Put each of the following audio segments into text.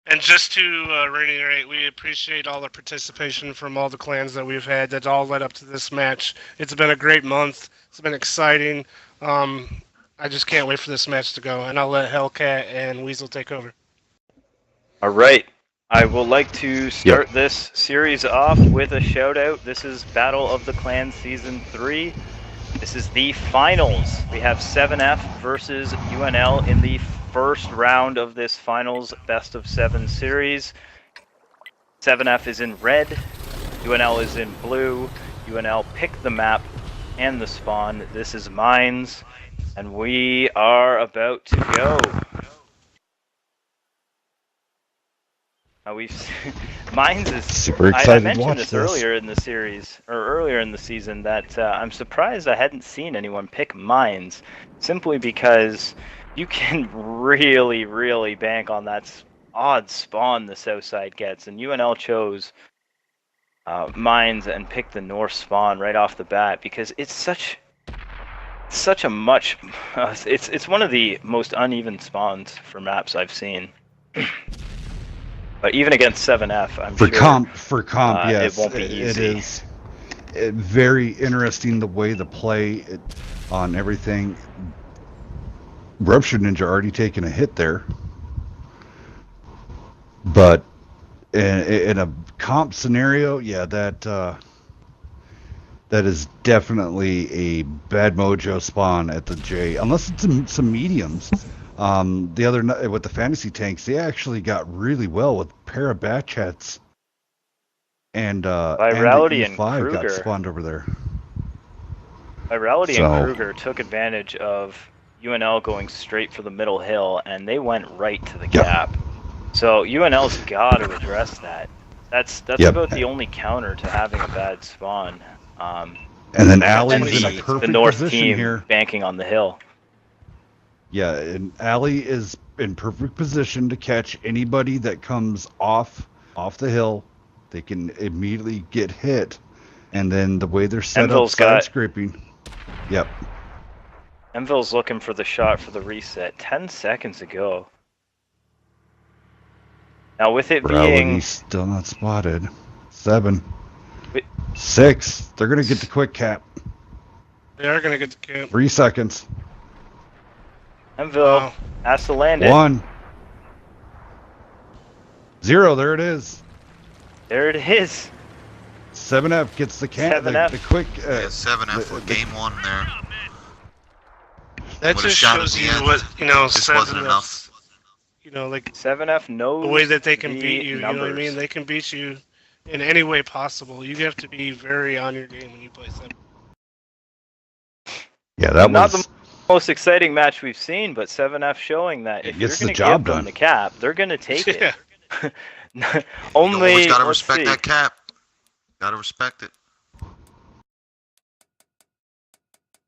And just to reiterate, we appreciate all the participation from all the clans that we've had that all led up to this match. It's been a great month. It's been exciting. Um, I just can't wait for this match to go, and I'll let Hellcat and Weasel take over. All right. I would like to start this series off with a shout out. This is Battle of the Clans Season 3. This is the finals. We have 7F versus UNL in the first round of this finals best of 7 series. 7F is in red, UNL is in blue. UNL picked the map and the spawn. This is Mines, and we are about to go. Mines is super excited. I mentioned this earlier in the series, or earlier in the season, that I'm surprised I hadn't seen anyone pick Mines, simply because you can really bank on that odd spawn the south side gets, and UNL chose Mines and picked the north spawn right off the bat because it's such a much it's one of the most uneven spawns for maps I've seen. But even against 7F, I'm for sure comp, yes, it won't be easy. It is very interesting the way the play on everything. Rupture Ninja already taken a hit there, but in a comp scenario, yeah, that is definitely a bad mojo spawn at the J, unless it's some mediums. The other with the fantasy tanks, they actually got really well with pair of Batchets, and Virality and E5 and got Kruger spawned over there. Virality and Kruger took advantage of UNL going straight for the middle hill, and they went right to the gap. So UNL's got to address that. That's about the only counter to having a bad spawn. And then Alley's in a perfect the north position team here, banking on the hill. Yeah, and Alley is in perfect position to catch anybody that comes off the hill. They can immediately get hit, and then the way they're set up, side scraping. Yep. Enville's looking for the shot for the reset. 10 seconds ago. Now with it being still not spotted. 7, 6. They're gonna get the quick cap. They are gonna get the cap. 3 seconds. Enville has to land it. 1, 0. There it is. There it is. 7F gets the cap. The quick. 7F with game 1 there. That just shows you what, just wasn't enough. Like 7F knows the way that they can beat you. Numbers. You know what I mean? They can beat you in any way possible. You have to be very on your game when you play 7. Yeah, that not was the most exciting match we've seen, but 7F showing that if you're going to give them the cap, they're going to take it. Only you always got to respect that cap. Got to respect it.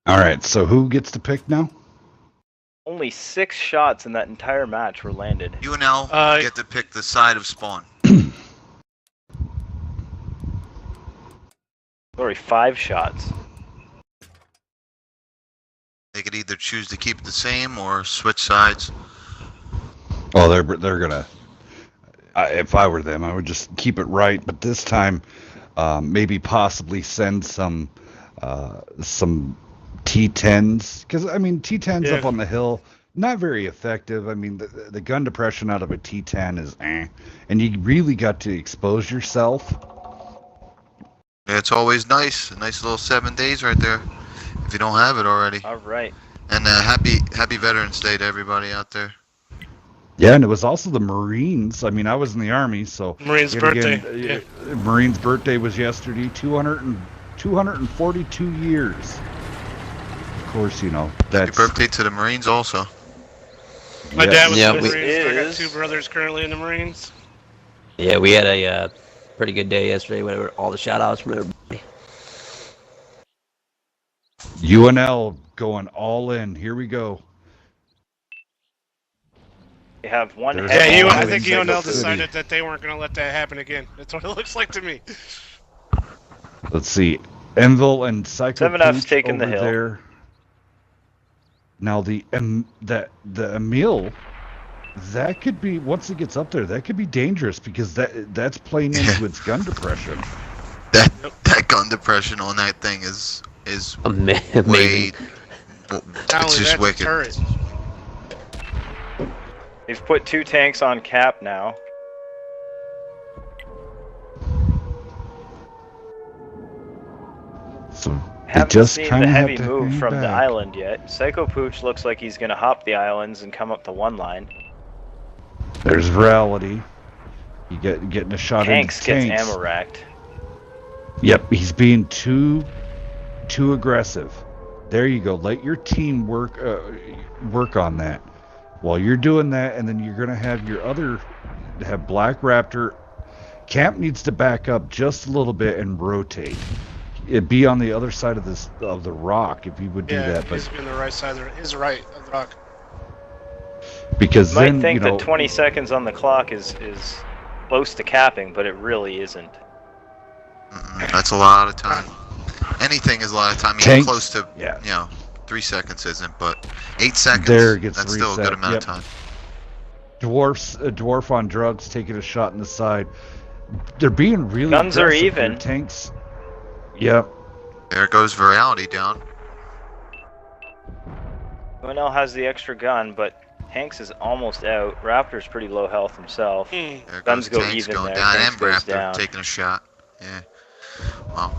All right, so who gets to pick now? Only 6 shots in that entire match were landed. UNL get to pick the side of spawn. Sorry, 5 shots. They could either choose to keep it the same or switch sides. Oh, they're gonna. If I were them, I would just keep it right. But this time, maybe possibly send some T10s, because I mean T10s up on the hill, not very effective. I mean the gun depression out of a T10 is and you really got to expose yourself. Yeah, it's always nice. A nice little 7 days right there. If you don't have it already. All right. And happy Veterans Day to everybody out there. Yeah, and it was also the Marines. I mean, I was in the Army, so Marines' birthday. Marines' birthday was yesterday. 242 years. Of course, that's happy birthday to the Marines also. My dad was in the Marines. I got 2 brothers currently in the Marines. Yeah, we had a pretty good day yesterday. With all the shout outs from everybody. UNL going all in. Here we go. They have one. I think UNL decided that they weren't going to let that happen again. That's what it looks like to me. Let's see. Enville and Psycho 7F's taking the hill. There. Now the Emil that could be, once it gets up there, that could be dangerous because that's playing into its gun depression. That gun depression on that thing is Amazing. way. Not It's only just that, wicked. turret. They've put 2 tanks on cap now. So they Haven't just seen kind the of have heavy to move hang from the back. island yet. Psycho Pooch looks like he's going to hop the islands and come up to 1 line. There's reality. You getting a shot Tanks into gets tanks. ammo racked. Yep, he's being too aggressive. There you go. Let your team work on that. While you're doing that, and then you're gonna have have Black Raptor. Camp needs to back up just a little bit and rotate. It'd be on the other side of the rock if he would do Yeah, that, he's but on the right side of his right of the rock. because You might then think you know that 20 seconds on the clock is close to capping, but it really isn't. That's a lot of time. Anything is a lot of time. Even Tanks, close to, yeah. 3 seconds isn't, but 8 seconds. There it gets that's still a good reset, amount yep. of time. Dwarf on drugs taking a shot in the side. They're being really Guns are aggressive. Their even. Tanks. Yep. There goes virality down. UNL has the extra gun, but Hanks is almost out. Raptor's pretty low health himself. There Guns goes go tanks even going there. down Tanks and goes Raptor down. taking a shot. Yeah. Well,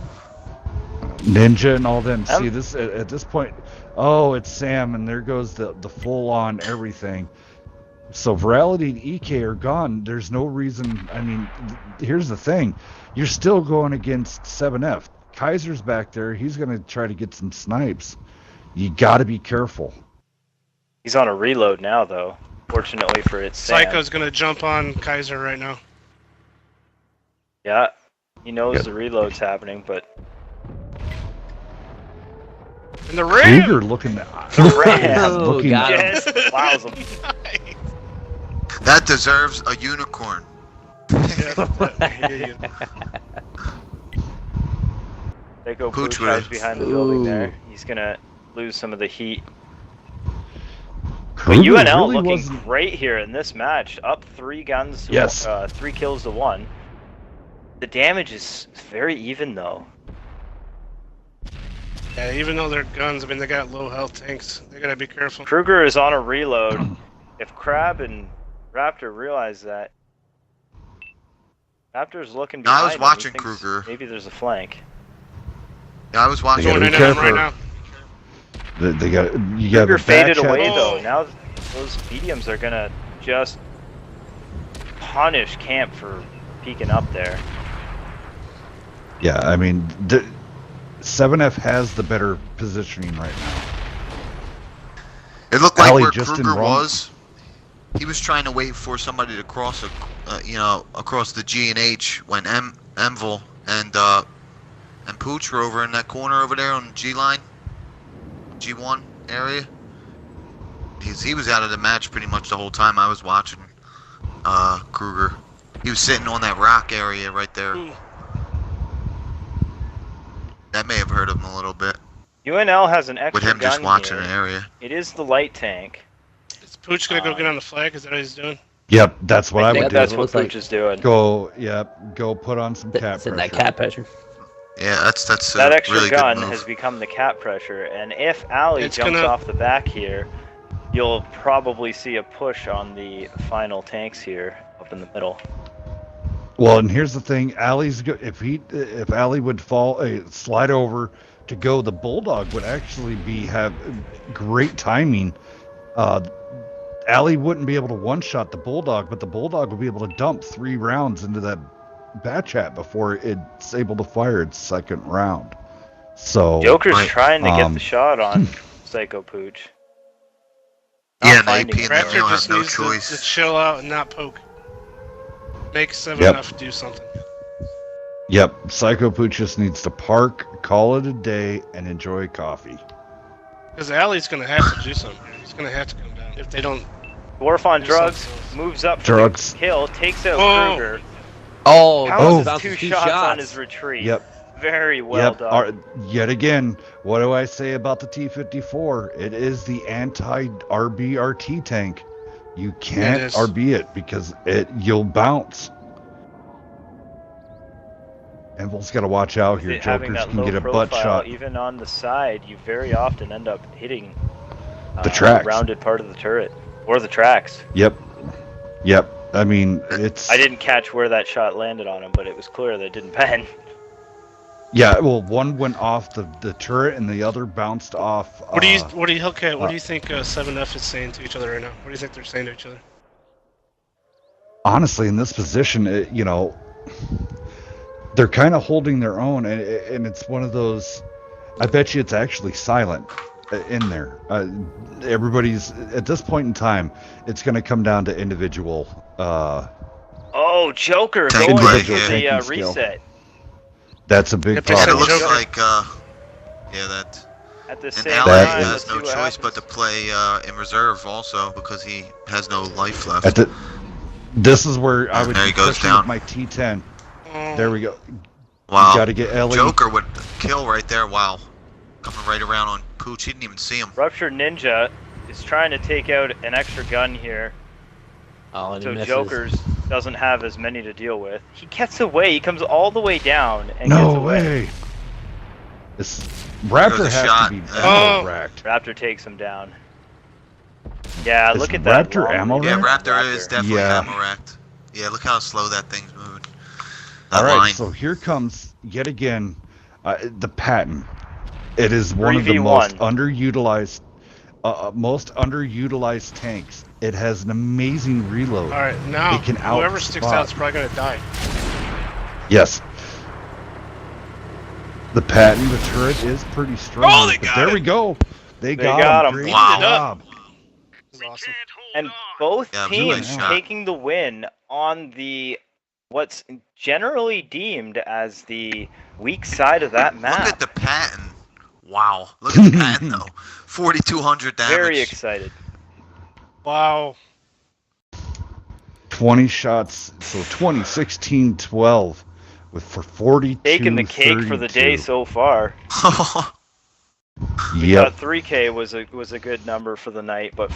Ninja and all them. See this at this point. Oh, it's Sam, and there goes the full on everything. So Virality and EK are gone. There's no reason. I mean, here's the thing: you're still going against 7F. Kaiser's back there. He's gonna try to get some snipes. You got to be careful. He's on a reload now, though. Fortunately for it, Sam. Psycho's gonna jump on Kaiser right now. Yeah, he knows the reload's happening, but In the rim! Kruger looking Ram. looking got him. Yes, plows him. that deserves a unicorn. Yeah. Psycho Pooch Pooch with hides it. behind the building there. He's gonna lose some of the heat. But Kruger UNL really looking wasn't- great here in this match. Up 3 guns to Yes. 3 kills to 1. The damage is very even though. Yeah, even though they're guns, I mean, they got low health tanks. They gotta be careful. Kruger is on a reload. If Crab and Raptor realize that, Raptor's looking No, I behind was him. He watching thinks Kruger. Maybe there's a flank. Yeah, I was watching. They Going gotta in be on him right careful. now. They got you got Kruger the faded back away check. though. Now those mediums are gonna just punish Camp for peeking up there. Yeah, I mean, 7F has the better positioning right now. It looked like Allie where just in Kruger wrong- was. He was trying to wait for somebody to cross, across the G and H when Emville and Pooch were over in that corner over there on the G line, G1 area. He was out of the match pretty much the whole time I was watching. Kruger, he was sitting on that rock area right there. That may have hurt him a little bit UNL has an extra with him gun just watching here. an area. It is the light tank. Is Pooch gonna go get on the flag? Is that what he's doing? Yep, that's what I think would that's do. what Looks like- Pooch is doing. Go put on some cap It's in pressure. that cap pressure. Yeah, that's That a extra really gun good move. has become the cap pressure, and if Allie It's jumps gonna- off the back here, you'll probably see a push on the final tanks here up in the middle. Well, and here's the thing: if Allie would slide over to go, the Bulldog would actually have great timing. Allie wouldn't be able to one-shot the Bulldog, but the Bulldog would be able to dump 3 rounds into that batch hat before it's able to fire its second round. So Joker's right. trying to get the shot on Psycho Pooch. Yeah, Not and finding AP it. and them Raptor don't just have no needs to choice. chill out and not poke. Make 7F do something. Yep, Psycho Pooch just needs to park, call it a day, and enjoy coffee. Because Allie's gonna have to do something here. He's gonna have to come down. If they don't. Dwarf on Do drugs, something. moves up for Drugs. the kill, takes out Whoa. Kruger, Oh, pounces bounces 2 shots on his retreat. Yep. Very well done. Yet again, what do I say about the T-54? It is the anti-RBRT tank. You can't RB it because you'll bounce. Envol's got to watch out here. Jokers can get a butt shot. Even on the side, you very often end up hitting the tracks. Rounded part of the turret or the tracks. Yep. I mean, it's. I didn't catch where that shot landed on him, but it was clear that it didn't pen. Yeah, well, one went off the turret and the other bounced off. What do you think 7F is saying to each other right now? What do you think they're saying to each other? Honestly, in this position, they're kind of holding their own, and it's one of those. I bet you it's actually silent in there. Everybody's at this point in time. It's going to come down to individual. Joker going for the reset. That's a big problem. It looks like, that. At the same time, that has no choice but to play in reserve also because he has no life left. This is where I would be pushing with my T10. There we go. Wow. You got to get Ellie. Joker would kill right there. Wow. Coming right around on Pooch. He didn't even see him. Rupture Ninja is trying to take out an extra gun here. So Joker's doesn't have as many to deal with. He gets away. He comes all the way down and gets away. No way. This Raptor has to be racked. Raptor takes him down. Yeah, look at that. Raptor ammo racked? Yeah, Raptor is definitely ammo racked. Yeah, look how slow that thing's moving. All right, so here comes yet again the Patton. It is one of the most underutilized tanks. It has an amazing reload. All right, now whoever sticks out is probably gonna die. Yes. The Patton, the turret is pretty strong. Oh, they got there it. we go. They got him. Great job. Awesome. And both teams taking the win on what's generally deemed as the weak side of that map. Look at the Patton. Wow. Look at the Patton though. 4,200 damage. Very excited. Wow. 20 shots. So 20, 16, 12. For 42. Taking the cake 32. For the day so far. We thought 3K was a good number for the night, but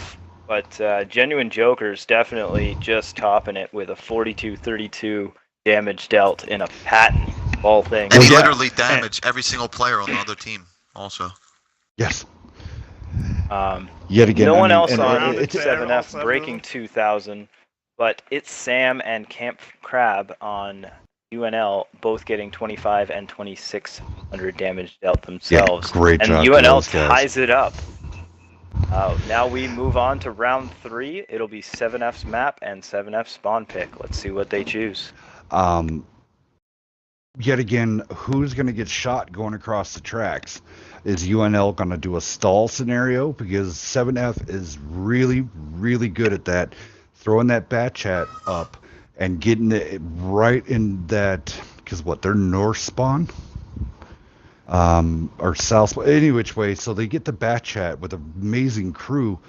Genuine Joker's definitely just topping it with a 42-32 damage dealt in a Patton ball thing. And he literally damaged every single player on the other team also. Yes. Yet again, no one else on 7F breaking 2,000, but it's Sam and Camp Crab on UNL both getting 25 and 2,600 damage dealt themselves. Yeah, great job. And UNL ties it up. Now we move on to round 3. It'll be 7F's map and 7F spawn pick. Let's see what they choose. Yet again, who's going to get shot going across the tracks? Is UNL going to do a stall scenario? Because 7F is really, really good at that. Throwing that bat chat up and getting it right in that, because they're north spawn? Or south spawn, any which way. So they get the bat chat with an amazing crew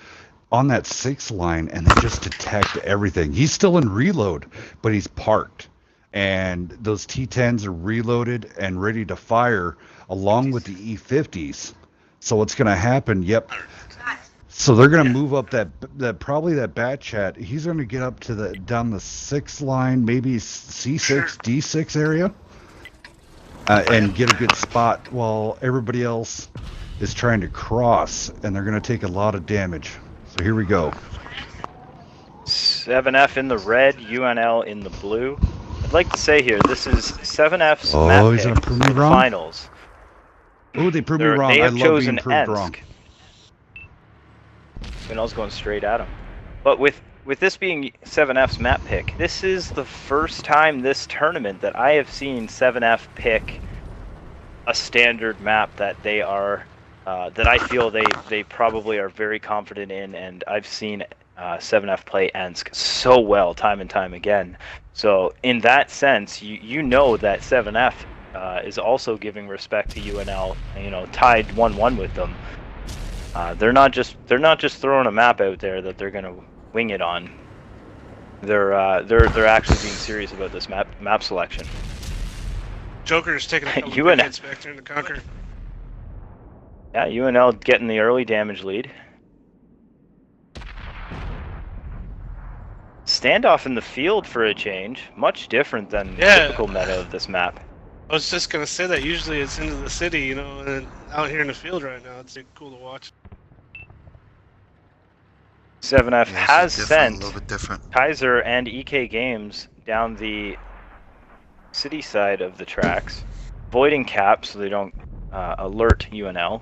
on that 6 line, and they just detect everything. He's still in reload, but he's parked. And those T10s are reloaded and ready to fire along with the E50s. So what's going to happen? So they're going to move up that probably that bat chat. He's going to get up to down the 6 line, maybe C6, D6 area, and get a good spot while everybody else is trying to cross, and they're going to take a lot of damage. So here we go. 7F in the red, UNL in the blue. I'd like to say here, this is 7F's map pick for the finals. Oh, they proved me wrong. They have chosen proved wrong. UNL's going straight at him. But with this being 7F's map pick, this is the first time this tournament that I have seen 7F pick a standard map that they are, that I feel they probably are very confident in, and I've seen 7F play Ensk so well time and time again. So in that sense, you know that 7F is also giving respect to UNL, tied 1-1 with them. They're not just throwing a map out there that they're gonna wing it on. They're actually being serious about this map selection. Joker's taking a couple of hits back there in the Conquer. Yeah, UNL getting the early damage lead. standoff in the field for a change. Much different than the Yeah. typical meta of this map. I was just gonna say that usually it's into the city, you know, and out here in the field right now, it's cool to watch. 7F Yeah, has this is different, sent a little bit different. Kaiser and EK Games down the city side of the tracks, avoiding caps so they don't alert UNL.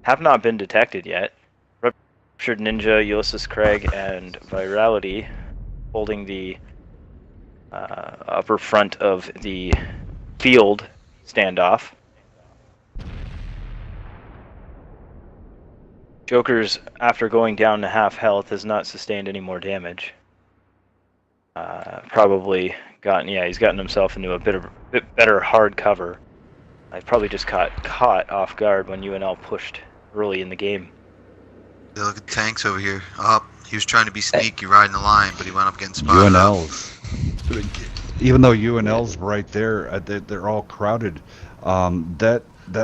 Have not been detected yet. Ruptured Ninja, Ulysses Craig, and Virality holding the upper front of the field standoff. Joker's, after going down to half health, has not sustained any more damage. Probably gotten, yeah, he's gotten himself into a bit better hard cover. I probably just got caught off guard when UNL pushed early in the game. Yeah, look at tanks over here. He was trying to be sneaky riding the line, but he wound up getting spotted. UNL's. Even though UNL's right there, they're all crowded. That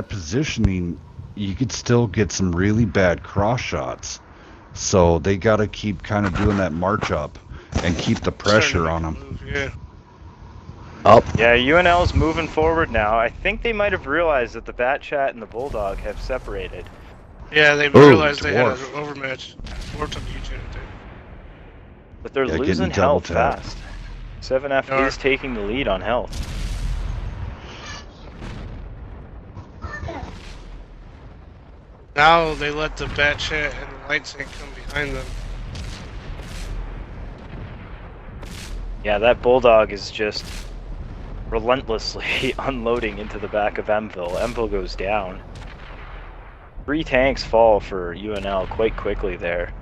positioning, you could still get some really bad cross shots. So they got to keep kind of doing that march up and keep the pressure on them. Yeah. Oh, Yeah, UNL's moving forward now. I think they might have realized that the Batchat and the Bulldog have separated. Yeah, they Ooh, realized they had an dwarf. overmatch. Dwarf took huge hit, dude. But they're Yeah, losing getting double health tapped. fast. 7F Darn. is taking the lead on health. Now they let the Batchat and the Light Sync come behind them. Yeah, that Bulldog is just relentlessly unloading into the back of Emville. Emville goes down. 3 tanks fall for UNL quite quickly there.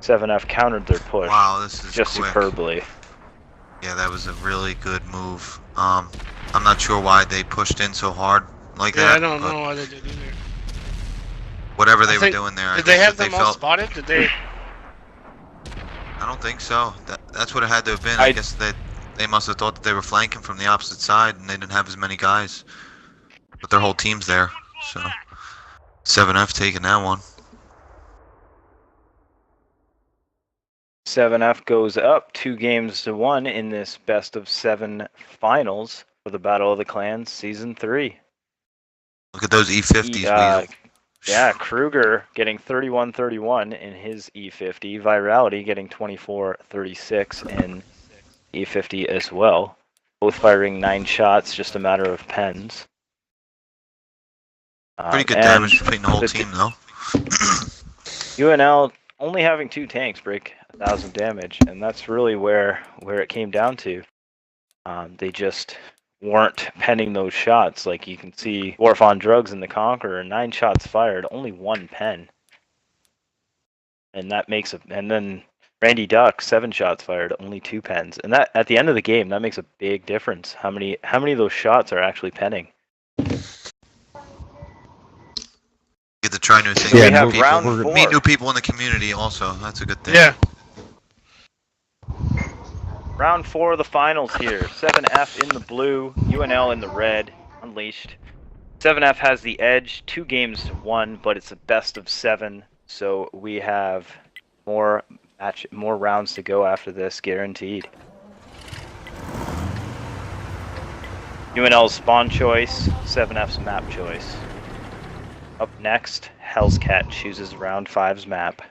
7F countered their push Wow, this is just quick. superbly. Yeah, that was a really good move. I'm not sure why they pushed in so hard like Yeah, that. I don't but know why they did either. Whatever they I were think- doing there, I Did guess they have that them all felt. spotted? Did they? I don't think so. That's what it had to have been. I guess they must have thought that they were flanking from the opposite side, and they didn't have as many guys. But their whole team's there, so 7F taking that one. 7F goes up 2-1 in this best of 7 finals for the Battle of the Clans Season 3. Look at those E50s. Weasel. Yeah, Kruger getting 31-31 in his E50. Virality getting 24-36 in E50 as well. Both firing 9 shots, just a matter of pens. Pretty good and damage between the whole the team, though. UNL only having 2 tanks break 1,000 damage, and that's really where it came down to. They just weren't penning those shots. Like you can see Dwarf on Drugs in the Conqueror, 9 shots fired, only 1 pen. And that makes and then Randy Duck, 7 shots fired, only 2 pens. And that at the end of the game, that makes a big difference. How many of those shots are actually penning? Get to try new things. We Yeah, have people- round we're- 4. Meet new people in the community also. That's a good thing. Yeah. Round 4 of the finals here. 7F in the blue, UNL in the red, unleashed. 7F has the edge, 2-1, but it's a best of 7, so we have more rounds to go after this, guaranteed. UNL's spawn choice, 7F's map choice. Up next, Hell's Cat chooses round 5's map.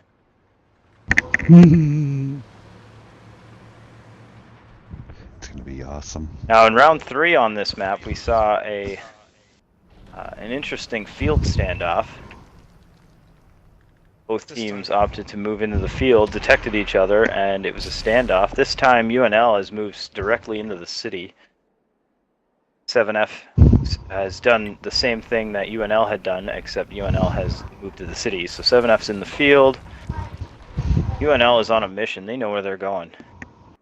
It's gonna be awesome. Now in round 3 on this map, we saw an interesting field standoff. Both teams opted to move into the field, detected each other, and it was a standoff. This time UNL has moved directly into the city. 7F has done the same thing that UNL had done, except UNL has moved to the city. So 7F's in the field. UNL is on a mission. They know where they're going.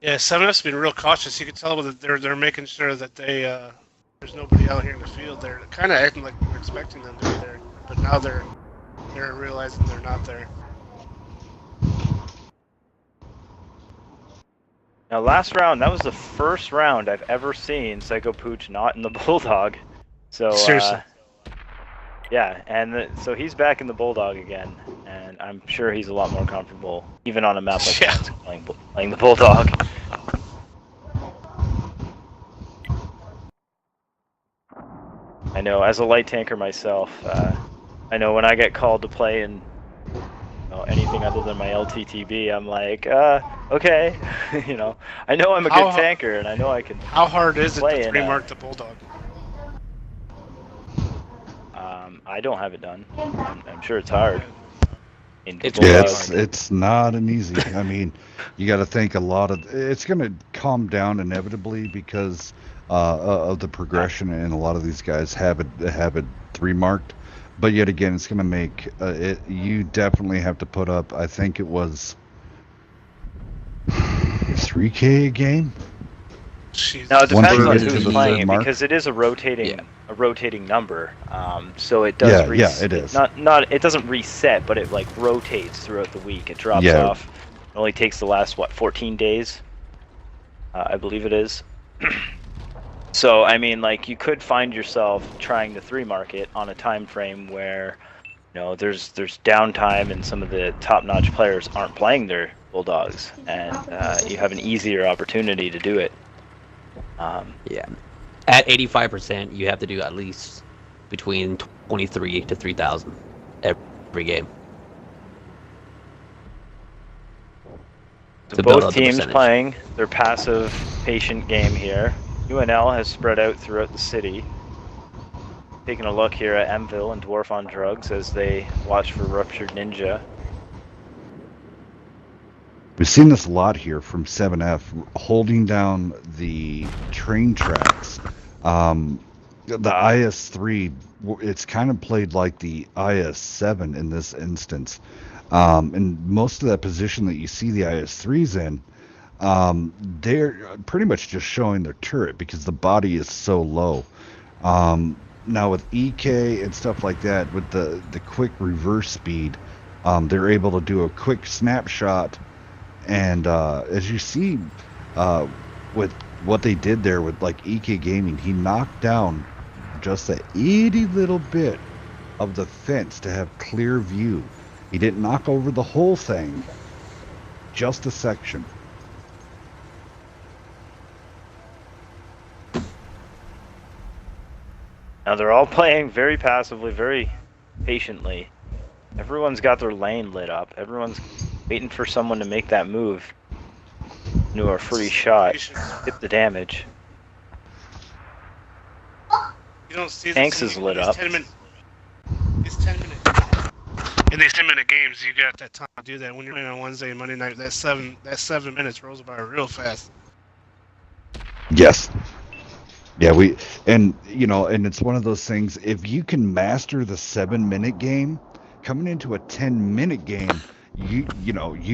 Yeah, 7F's been real cautious. You can tell that they're making sure that there's nobody out here in the field. They're kind of acting like we're expecting them to be there, but now they're realizing they're not there. Now, last round, that was the first round I've ever seen Psycho Pooch not in the Bulldog. So, Seriously. yeah, and so he's back in the Bulldog again. And and I'm sure he's a lot more comfortable, even on a map like that, playing the Bulldog. I know, as a light tanker myself, I know when I get called to play in anything other than my LTTB, I'm like, okay, I know I'm a good tanker, and I know I can. How hard is it play to remark the Bulldog? I don't have it done. I'm sure it's hard. It's not an easy. I mean, you got to think a lot of. It's going to calm down inevitably because of the progression, and a lot of these guys have it 3 marked. But yet again, it's going to make it. You definitely have to put up. I think it was 3K a game. Now it depends on who's playing it because it is a rotating number. So it does. It is. It doesn't reset, but it like rotates throughout the week. It drops off. It only takes the last 14 days, I believe it is. So I mean, like you could find yourself trying to 3 mark it on a time frame where, there's downtime and some of the top-notch players aren't playing their Bulldogs, and you have an easier opportunity to do it. At 85%, you have to do at least between 23 to 3,000 every game. So both teams playing their passive, patient game here. UNL has spread out throughout the city. Taking a look here at Mville and Dwarf on Drugs as they watch for Ruptured Ninja. We've seen this a lot here from 7F, holding down the train tracks. The IS-3, it's kind of played like the IS-7 in this instance. And most of that position that you see the IS-3s in, they're pretty much just showing their turret because the body is so low. Now with EK and stuff like that, with the quick reverse speed, they're able to do a quick snapshot. And as you see with what they did there with like EK Gaming, he knocked down just a itty little bit of the fence to have clear view. He didn't knock over the whole thing, just a section. Now they're all playing very passively, very patiently. Everyone's got their lane lit up. Everyone's waiting for someone to make that move. Into a free shot. Hit the damage. You don't see Tanks is lit up. These 10-minute. In these 10-minute games, you got that time to do that. When you're playing on Wednesday and Monday night, that 7 minutes rolls by real fast. Yes. Yeah, and it's one of those things, if you can master the 7-minute game, coming into a 10-minute game, you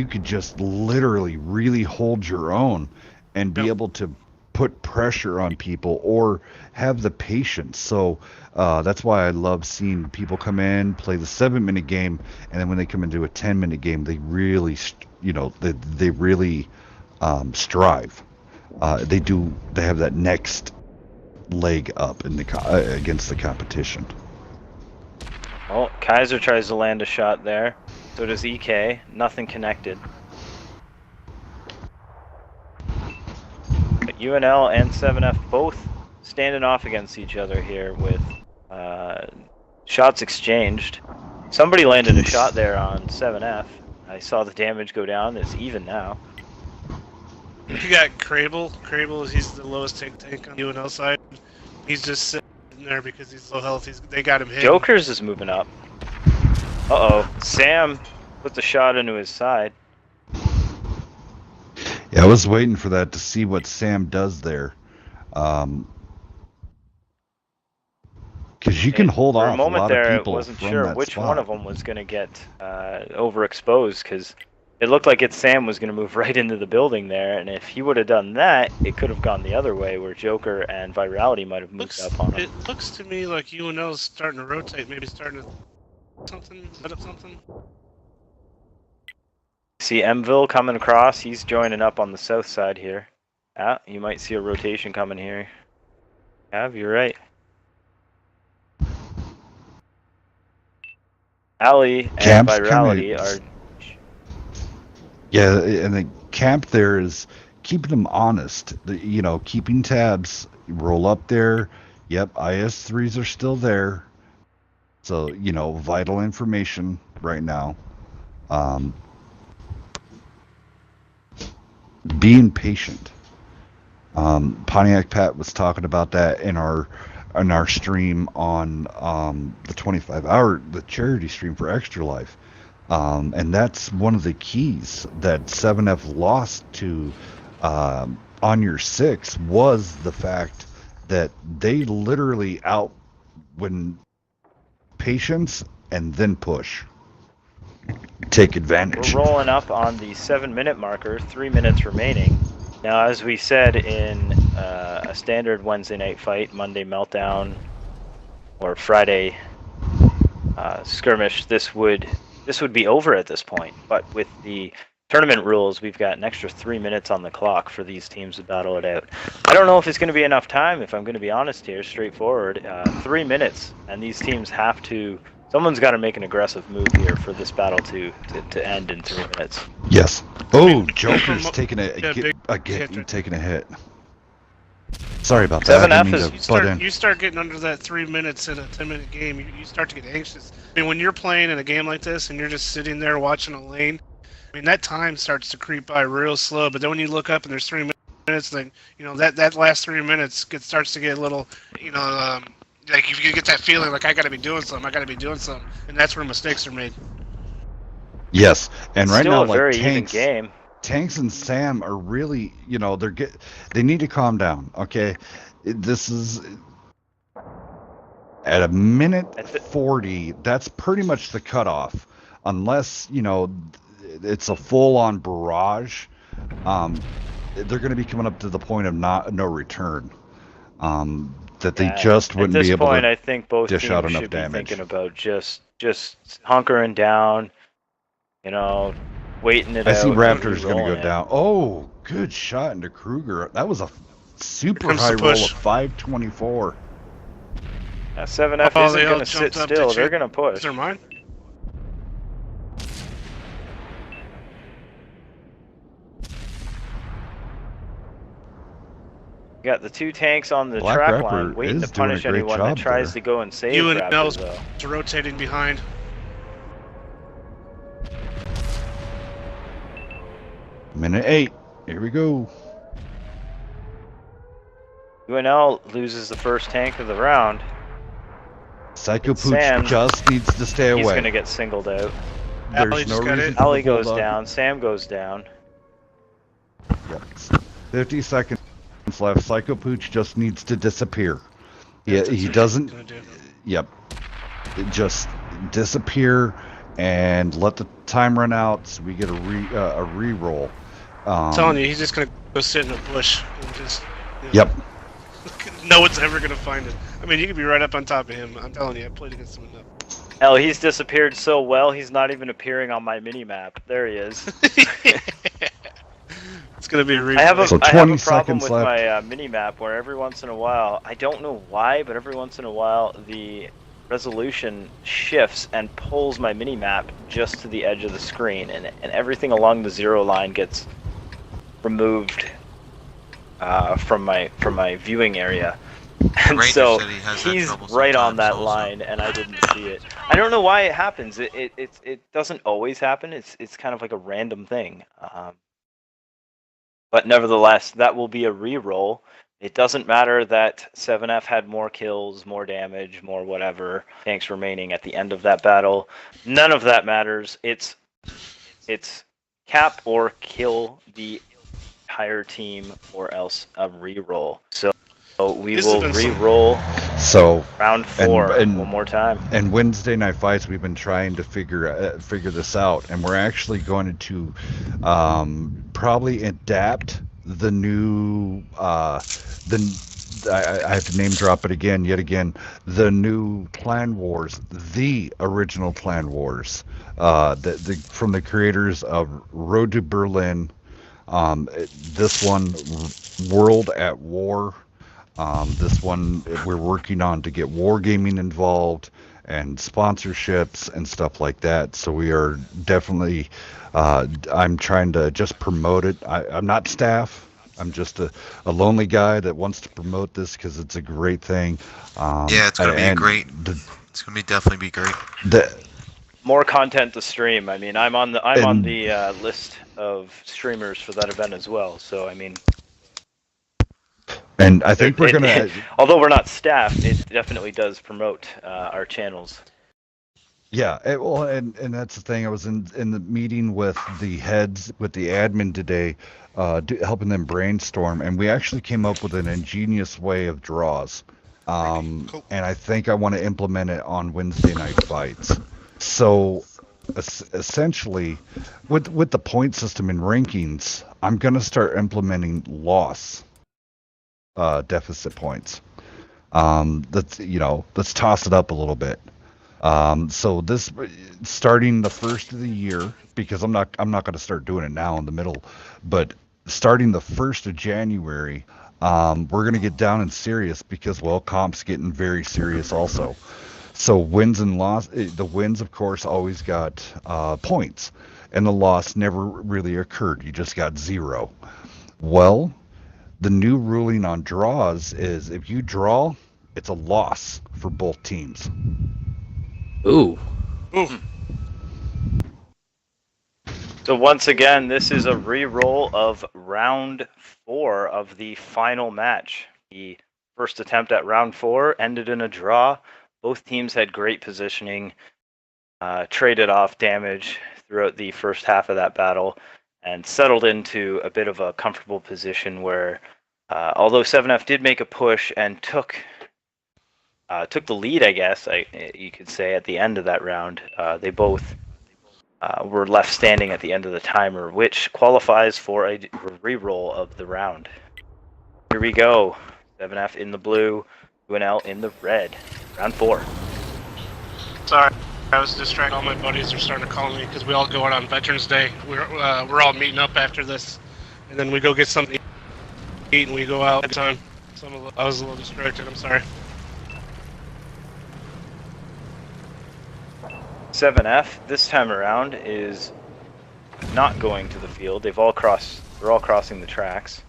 could just literally really hold your own and be able to put pressure on people or have the patience. So that's why I love seeing people come in, play the 7-minute game, and then when they come into a 10-minute game, they really, they really strive. They have that next leg up in the against the competition. Well, Kaiser tries to land a shot there. So does EK. Nothing connected. But UNL and 7F both standing off against each other here with shots exchanged. Somebody landed a shot there on 7F. I saw the damage go down. It's even now. You got Crable. Crable, he's the lowest tank on UNL side. He's just sitting there because he's low health. They got him hit. Jokers is moving up. Uh-oh. Sam put the shot into his side. Yeah, I was waiting for that to see what Sam does there. Because you can hold off a lot of people. I wasn't sure which one of them was going to get overexposed, because it looked like Sam was going to move right into the building there, and if he would have done that, it could have gone the other way, where Joker and Virality might have moved up on him. It looks to me like UNL's starting to rotate, maybe starting to set up something. See Mville coming across. He's joining up on the south side here. Ah, you might see a rotation coming here. You're right. Ali and Camp's Virality kinda- are. Yeah, and the camp there is keeping them honest. Keeping tabs. Roll up there. Yep, IS3s are still there. So, vital information right now. Being patient. Pontiac Pat was talking about that in our stream on the 25-hour the charity stream for Extra Life, and that's one of the keys that 7F lost to on your 6 was the fact that they literally when patience and then push. Take advantage. We're rolling up on the 7-minute marker, 3 minutes remaining. Now, as we said in a standard Wednesday night fight, Monday meltdown, or Friday skirmish, this would be over at this point. But with the tournament rules, we've got an extra 3 minutes on the clock for these teams to battle it out. I don't know if it's going to be enough time, if I'm going to be honest here, straightforward. 3 minutes, and these teams have to... Someone's got to make an aggressive move here for this battle to end in 3 minutes. Yes. Oh, Joker's taking taking a hit. Sorry about that. 7F You start getting under that 3 minutes in a 10-minute game, you start to get anxious. I mean, when you're playing in a game like this and you're just sitting there watching a lane, I mean, that time starts to creep by real slow. But then when you look up and there's 3 minutes, then that last 3 minutes starts to get a little, like you get that feeling like I got to be doing something, and that's where mistakes are made. Yes, and right now, a very even game. Tanks and Sam are really, they need to calm down. Okay, this is at a minute 40. That's pretty much the cutoff, unless it's a full-on barrage. They're going to be coming up to the point of no return. That they just wouldn't be able to. At this point, I think both teams should be thinking about just hunkering down, waiting it out. I see Raptor's going to go down. Oh, good shot into Kruger. That was a super high roll of 524. 7F isn't going to sit still. They're going to push. Is there mine? You got the 2 tanks on the track line waiting to punish anyone that tries to go and save UNL's Raptor, though. Rotating behind. Minute 8. Here we go. UNL loses the first tank of the round. Psycho Pooch just needs to stay away. He's going to get singled out. There's no reason. Ali goes down. Sam goes down. Yep. 50 seconds left. Psycho Pooch just needs to disappear. He doesn't. Yep. Just disappear and let the time run out so we get a re-roll. I'm telling you, he's just gonna go sit in a bush and just. Yep. No one's ever gonna find it. I mean, you could be right up on top of him. I'm telling you, I played against him enough. Hell, he's disappeared so well, he's not even appearing on my mini-map. There he is. It's gonna be a I have a problem with left. my mini-map where every once in a while, I don't know why, but every once in a while the resolution shifts and pulls my mini-map just to the edge of the screen, and everything along the 0 line gets removed from my viewing area. And so he's right on that line, and I didn't see it. I don't know why it happens. It doesn't always happen. It's kind of like a random thing. But nevertheless, that will be a re-roll. It doesn't matter that 7F had more kills, more damage, more whatever tanks remaining at the end of that battle. None of that matters. It's cap or kill the entire team, or else a re-roll. So we will re-roll round 4 one more time. And Wednesday night fights, we've been trying to figure this out, and we're actually going to probably adapt the new I have to name drop it yet again, the new Clan Wars, the original Clan Wars, from the creators of Road to Berlin. This one, World at War. This one we're working on to get wargaming involved, and sponsorships and stuff like that. So we are definitely, I'm trying to just promote it. I'm not staff. I'm just a lonely guy that wants to promote this because it's a great thing. Yeah, it's gonna be great. It's gonna definitely be great. More content to stream. I mean, I'm on the list of streamers for that event as well. So I mean, and I think we're gonna. Although we're not staff, it definitely does promote our channels. Yeah, well, and that's the thing. I was in the meeting with the heads, with the admin today, helping them brainstorm, and we actually came up with an ingenious way of draws. And I think I want to implement it on Wednesday night fights. So, essentially, with the point system and rankings, I'm gonna start implementing loss deficit points. Let's toss it up a little bit. So this starting the first of the year, because I'm not going to start doing it now in the middle, but starting the 1st of January, we're going to get down and serious because, well, comp's getting very serious also. So wins and loss, the wins, of course, always got points, and the loss never really occurred. You just got 0. Well, the new ruling on draws is if you draw, it's a loss for both teams. Ooh. So once again, this is a re-roll of round 4 of the final match. The first attempt at round 4 ended in a draw. Both teams had great positioning, traded off damage throughout the first half of that battle, and settled into a bit of a comfortable position where, although 7F did make a push and took the lead, I guess you could say, at the end of that round, they both were left standing at the end of the timer, which qualifies for a re-roll of the round. Here we go. 7F in the blue, UNL in the red. Round 4. Sorry, I was distracted. All my buddies are starting to call me because we all go out on Veterans Day. We're all meeting up after this, and then we go get something to eat and we go out. Time. So I was a little distracted. I'm sorry. 7F this time around is not going to the field. They're all crossing the tracks.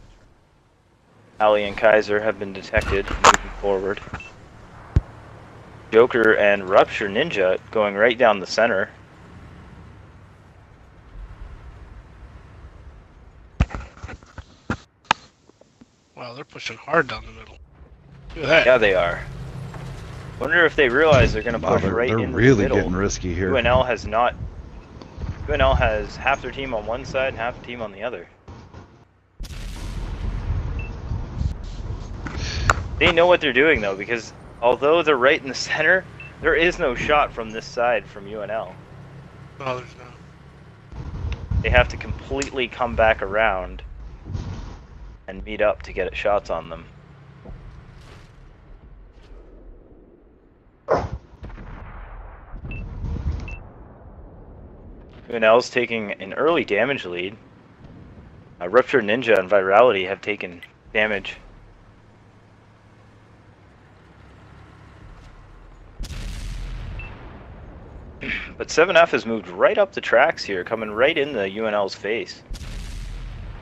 Ali and Kaiser have been detected moving forward. Joker and Rupture Ninja going right down the center. Wow, they're pushing hard down the middle. Look at that. Yeah, they are. Wonder if they realize they're going to push right in the middle. They're really getting risky here. UNL has half their team on one side and half the team on the other. They know what they're doing though, because although they're right in the center, there is no shot from this side from UNL. No, there's not. They have to completely come back around and meet up to get shots on them. UNL's taking an early damage lead. Rupture Ninja and Virality have taken damage. But 7F has moved right up the tracks here, coming right in the UNL's face.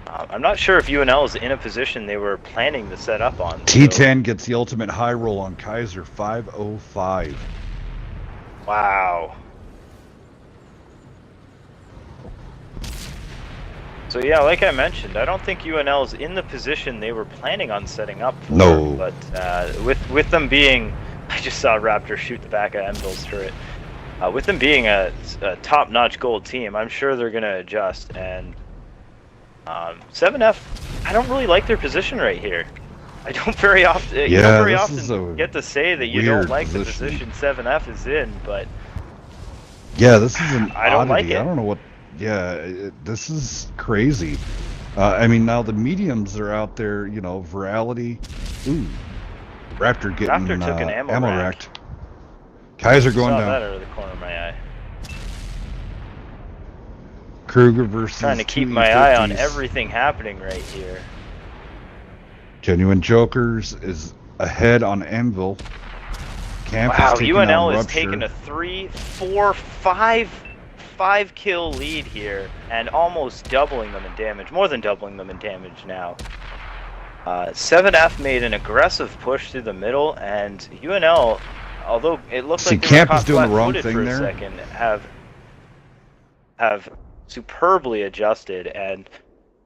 I'm not sure if UNL is in a position they were planning to set up on. T10 gets the ultimate high roll on Kaiser, 505. Wow. So yeah, like I mentioned, I don't think UNL is in the position they were planning on setting up for. No. But with them being, I just saw Raptor shoot the back of Envil's turret. With them being a top-notch gold team, I'm sure they're going to adjust. And 7F, I don't really like their position right here. I don't very often, get to say that you don't like the position 7F is in, but yeah, this is an I don't like it. I don't know what. Yeah, this is crazy. I mean, now the mediums are out there. You know, Virality. Ooh, Raptor getting took an ammo racked. Kaiser going down. That out of the corner of my eye. Kruger versus. Trying to keep my eye on everything happening right here. Genuine Jokers is ahead on Anvil. Camp Wow, is taking UNL on is Rupture. taking a 3, 4, 5 kill lead here, and almost doubling them in damage, more than doubling them in damage now. 7F made an aggressive push through the middle, and UNL, although it looked like they Camp were is doing the wrong flat-footed thing for a there. second, have superbly adjusted and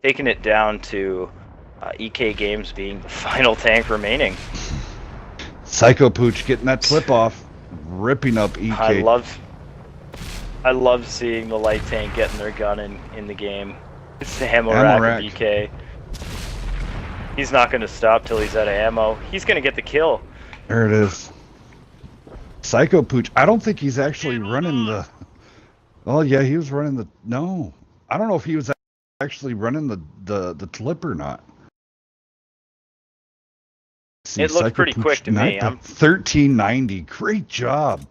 taken it down to EK Games being the final tank remaining. Psycho Pooch getting that clip off, ripping up EK. I love seeing the light tank getting their gun in the game. It's the ammo Ammo rack of EK. He's not going to stop till he's out of ammo. He's going to get the kill. There it is. Psycho Pooch. I don't think he's actually running the... Oh, yeah, he was running the... No. I don't know if he was actually running the clip or not. See, It looks Psycho pretty Pooch quick to me. 1390. Great job.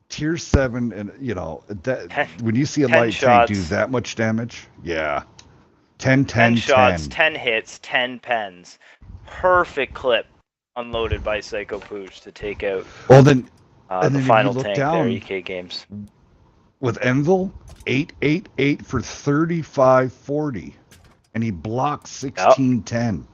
Tier 7, and, you know, that when you see a light tank do that much damage, yeah. 10 shots, 10 hits, 10 pens. Perfect clip unloaded by Psycho Pooch to take out the the final tank there, EK Games. With Envil, 888 for 3540. And he blocked 1610.